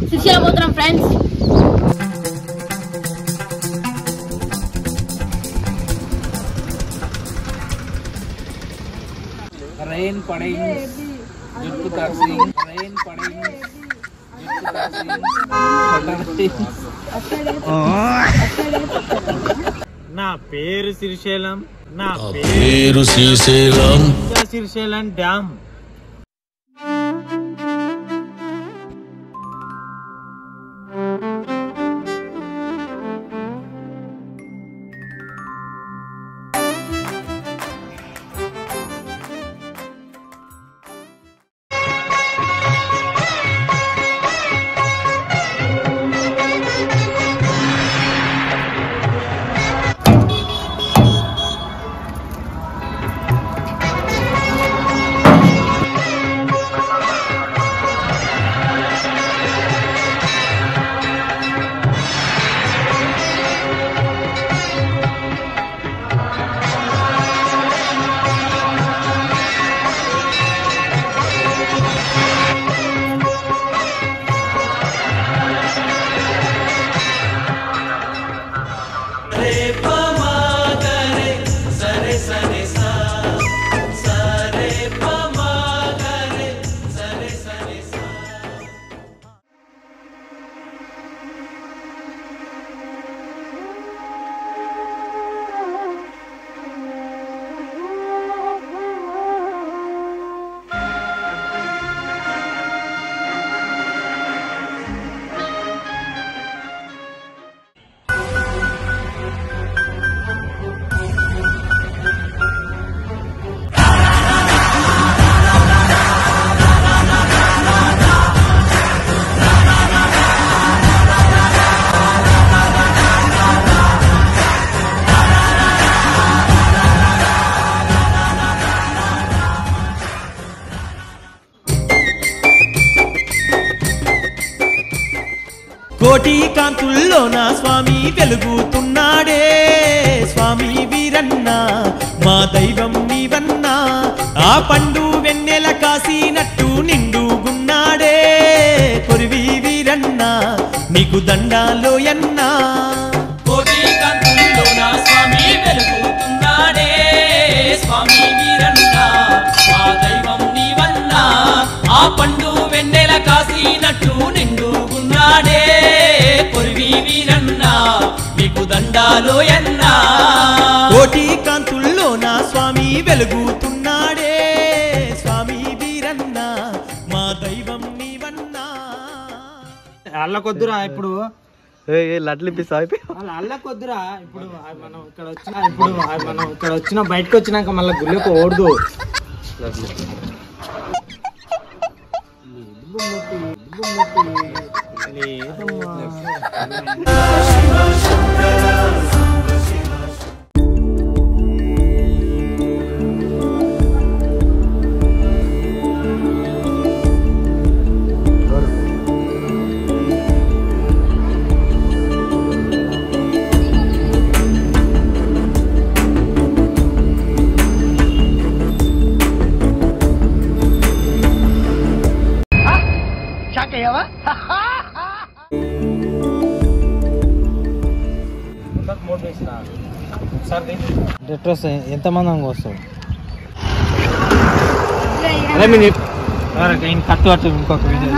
శ్రీశైలం పోతున్నాం friends. Rain पड़ेगी जुट तासिंग रेन पड़ेगी जुट तासिंग నా పేరు శ్రీశైలం శ్రీశైలం డ్యామ్. కోటి కాంతుల్లోన స్వామి వెలుగుతున్నాడే స్వామి వీరన్న మా దైవం నీవన్నా ఆ పండు వెన్నెల కాసినట్టు నిండుగున్నాడే కొరివి వీరన్న నీకు దండాలోయన్నా. కోటి కాంతుల్లోన స్వామి వెలుగుతున్నాడే స్వామి వీరన్న మా దైవం నీవన్నా ఆ పండు వెన్నెల కాసినట్టు నిండుగున్నాడే కొరివి వీరన్న మీకు దండాలోయన్నా. కోటి కాంతుల్లోన స్వామి వెలుగుతున్నాడే స్వామి వీరన్న మా దైవం నీవన్నా. అల్లకొద్దురా ఇప్పుడు లడ్లిపిస్తా అల్లకొద్దురా ఇప్పుడు మనం ఇక్కడ వచ్చిన బయటకు వచ్చినాక మళ్ళీ గుళ్ళకు ఓడదు. డ్రెస్ ఎంతమంది వస్తావు కట్టు అట్టు ఇంకొక వీడియో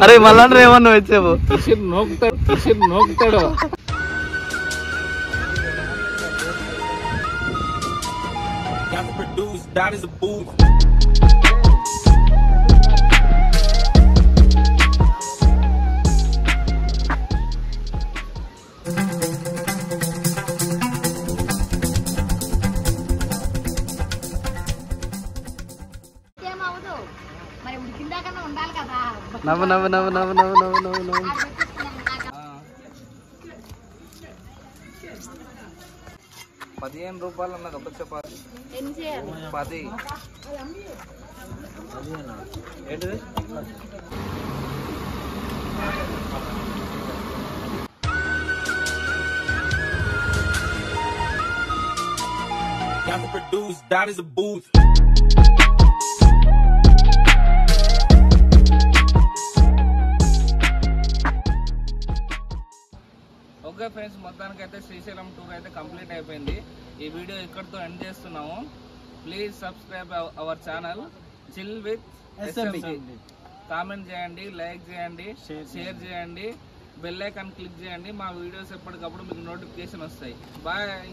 అరే మళ్ళా ఏమన్నా వచ్చావు నోకుతాడు. That is a booth. నవ్వు నవ్వు నవ్వు నవ్వు నవ్వు నవ్వు నవ్వు నవ్వు 15 రూపాయలు అన్నది ఒక చపాతి 10 ఏంటిది Got to produce, that is a booth. Okay friends, మొత్తానికి అయితే శ్రీశైలం టూర్ అయితే కంప్లీట్ అయిపోయింది. ఈ వీడియో ఇక్కడితో ఎండ్ చేస్తున్నాము. Please subscribe our channel chill with SMC. Comment చేయండి, లైక్ చేయండి, షేర్ చేయండి, బెల్ ఐకాన్ క్లిక్ చేయండి. మా వీడియోస్ ఎప్పటికప్పుడు మీకు నోటిఫికేషన్ వస్తాయి. బాయ్.